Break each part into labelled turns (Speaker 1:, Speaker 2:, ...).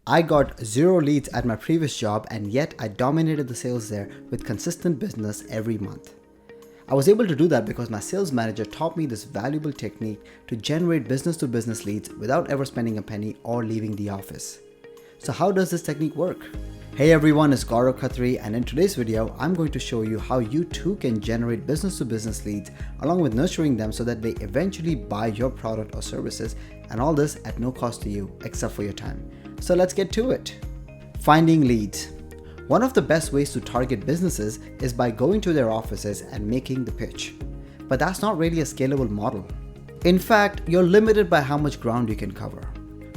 Speaker 1: I got 0 leads at my previous job, and yet I dominated the sales there with consistent business every month. I was able to do that because my sales manager taught me this valuable technique to generate business to business leads without ever spending a penny or leaving the office. So how does this technique work? Hey everyone, it's Gourav Khatri, and in today's video, I'm going to show you how you too can generate business to business leads along with nurturing them so that they eventually buy your product or services, and all this at no cost to you except for your time. So let's get to it. Finding leads. One of the best ways to target businesses is by going to their offices and making the pitch. But that's not really a scalable model. In fact, you're limited by how much ground you can cover.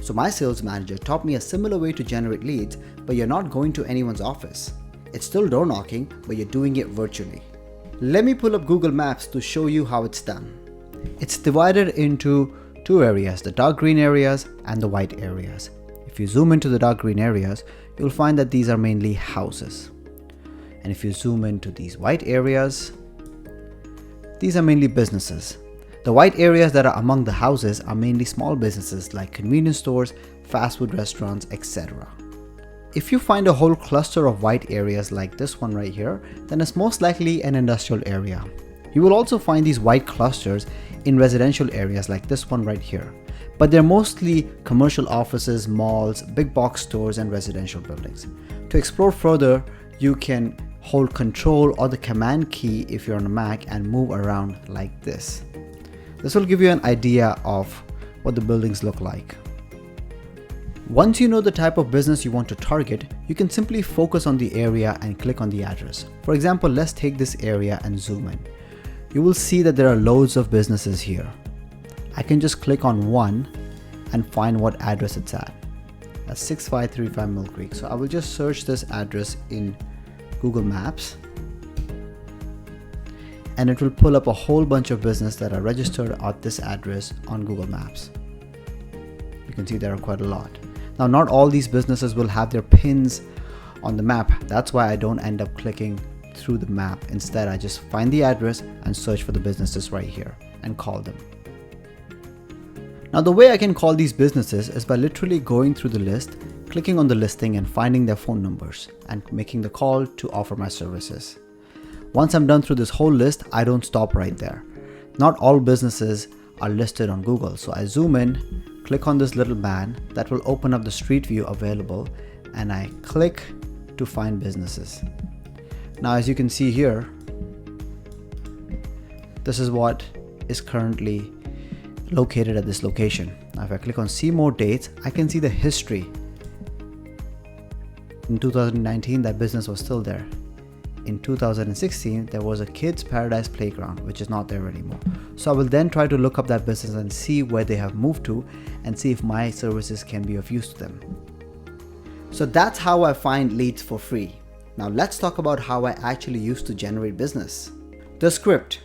Speaker 1: So my sales manager taught me a similar way to generate leads, but you're not going to anyone's office. It's still door knocking, but you're doing it virtually. Let me pull up Google Maps to show you how it's done. It's divided into two areas, the dark green areas and the white areas. If you zoom into the dark green areas, you'll find that these are mainly houses. And if you zoom into these white areas, these are mainly businesses. The white areas that are among the houses are mainly small businesses like convenience stores, fast food restaurants, etc. If you find a whole cluster of white areas like this one right here, then it's most likely an industrial area. You will also find these white clusters in residential areas like this one right here. But they're mostly commercial offices, malls, big box stores, and residential buildings. To explore further, you can hold Control or the Command key if you're on a Mac and move around like this. This will give you an idea of what the buildings look like. Once you know the type of business you want to target, you can simply focus on the area and click on the address. For example, let's take this area and zoom in. You will see that there are loads of businesses here. I can just click on one and find what address it's at. That's 6535 Mill Creek. So I will just search this address in Google Maps, and it will pull up a whole bunch of businesses that are registered at this address on Google Maps. You can see there are quite a lot. Now, not all these businesses will have their pins on the map. That's why I don't end up clicking through the map. Instead, I just find the address and search for the businesses right here and call them. Now, the way I can call these businesses is by literally going through the list, clicking on the listing and finding their phone numbers and making the call to offer my services. Once I'm done through this whole list, I don't stop right there. Not all businesses are listed on Google. So I zoom in, click on this little man that will open up the street view available, and I click to find businesses. Now, as you can see here, this is what is currently located at this location. Now, if I click on see more dates, I can see the history. In 2019, that business was still there. In 2016, there was a Kids Paradise Playground, which is not there anymore. So I will then try to look up that business and see where they have moved to and see if my services can be of use to them. So that's how I find leads for free. Now let's talk about how I actually use to generate business. The script.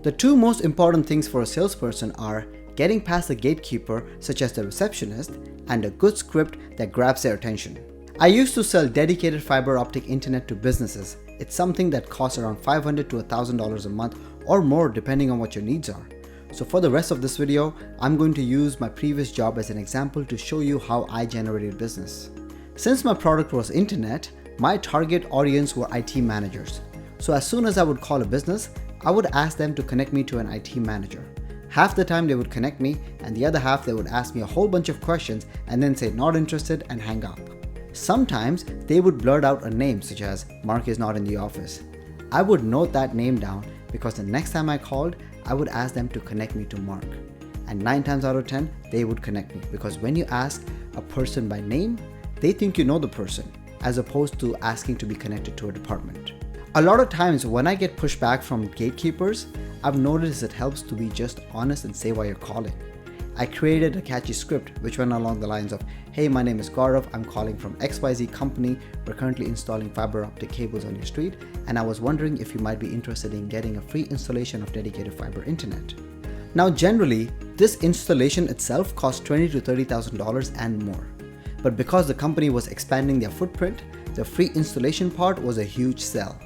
Speaker 1: The two most important things for a salesperson are getting past the gatekeeper, such as the receptionist, and a good script that grabs their attention. I used to sell dedicated fiber optic internet to businesses. It's something that costs around $500 to $1,000 a month or more depending on what your needs are. So for the rest of this video, I'm going to use my previous job as an example to show you how I generated business. Since my product was internet, my target audience were IT managers. So as soon as I would call a business, I would ask them to connect me to an IT manager. Half the time they would connect me, and the other half they would ask me a whole bunch of questions and then say not interested and hang up. Sometimes they would blurt out a name such as Mark is not in the office. I would note that name down because the next time I called, I would ask them to connect me to Mark. And 9 times out of 10, they would connect me, because when you ask a person by name, they think you know the person, as opposed to asking to be connected to a department. A lot of times when I get pushback from gatekeepers, I've noticed it helps to be just honest and say why you're calling. I created a catchy script which went along the lines of, hey, my name is Gourav, I'm calling from XYZ company, we're currently installing fiber optic cables on your street, and I was wondering if you might be interested in getting a free installation of dedicated fiber internet. Now generally, this installation itself costs $20,000 to $30,000 and more. But because the company was expanding their footprint, the free installation part was a huge sell.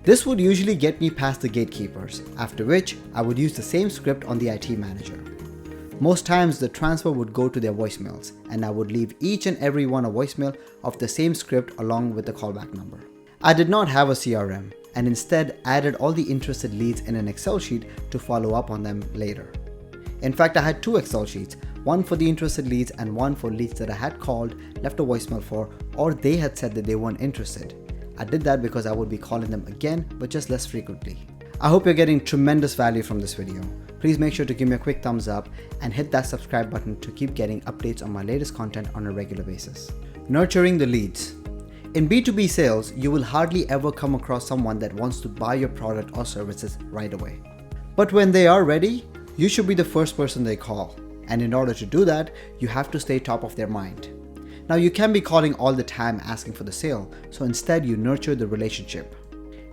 Speaker 1: This would usually get me past the gatekeepers, after which I would use the same script on the IT manager. Most times the transfer would go to their voicemails, and I would leave each and every one a voicemail of the same script along with the callback number. I did not have a CRM, and instead added all the interested leads in an Excel sheet to follow up on them later. In fact, I had two Excel sheets, one for the interested leads and one for leads that I had called, left a voicemail for, or they had said that they weren't interested. I did that because I would be calling them again, but just less frequently. I hope you're getting tremendous value from this video. Please make sure to give me a quick thumbs up and hit that subscribe button to keep getting updates on my latest content on a regular basis. Nurturing the leads. In B2B sales, you will hardly ever come across someone that wants to buy your product or services right away. But when they are ready, you should be the first person they call. And in order to do that, you have to stay top of their mind. Now, you can be calling all the time asking for the sale, so instead you nurture the relationship.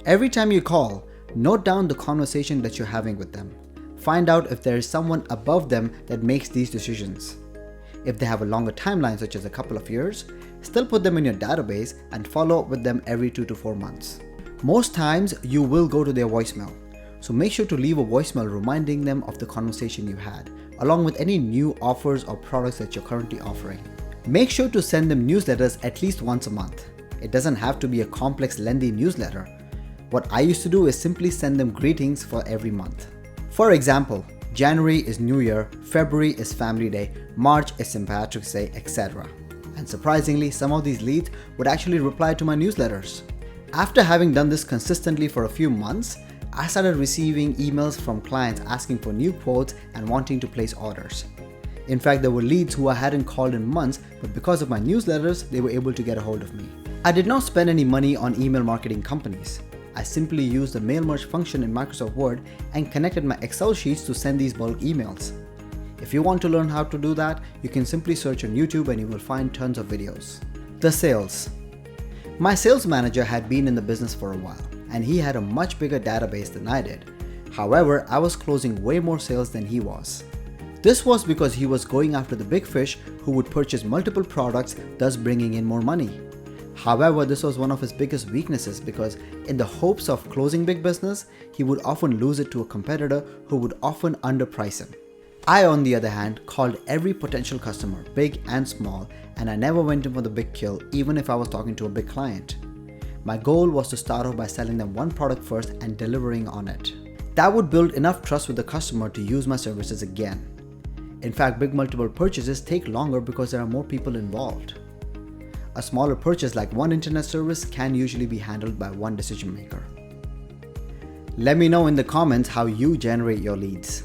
Speaker 1: Every time you call, note down the conversation that you're having with them. Find out if there is someone above them that makes these decisions. If they have a longer timeline, such as a couple of years, still put them in your database and follow up with them every 2 to 4 months. Most times you will go to their voicemail, so make sure to leave a voicemail reminding them of the conversation you had, along with any new offers or products that you're currently offering. Make sure to send them newsletters at least once a month. It doesn't have to be a complex, lengthy newsletter. What I used to do is simply send them greetings for every month. For example, January is New Year, February is Family Day, March is St. Patrick's Day, etc. And surprisingly, some of these leads would actually reply to my newsletters. After having done this consistently for a few months, I started receiving emails from clients asking for new quotes and wanting to place orders. In fact, there were leads who I hadn't called in months, but because of my newsletters, they were able to get a hold of me. I did not spend any money on email marketing companies. I simply used the mail merge function in Microsoft Word and connected my Excel sheets to send these bulk emails. If you want to learn how to do that, you can simply search on YouTube and you will find tons of videos. The sales. My sales manager had been in the business for a while, and he had a much bigger database than I did. However, I was closing way more sales than he was. This was because he was going after the big fish who would purchase multiple products, thus bringing in more money. However, this was one of his biggest weaknesses because in the hopes of closing big business, he would often lose it to a competitor who would often underprice him. I, on the other hand, called every potential customer, big and small, and I never went in for the big kill even if I was talking to a big client. My goal was to start off by selling them one product first and delivering on it. That would build enough trust with the customer to use my services again. In fact, big multiple purchases take longer because there are more people involved. A smaller purchase like one internet service can usually be handled by one decision maker. Let me know in the comments how you generate your leads.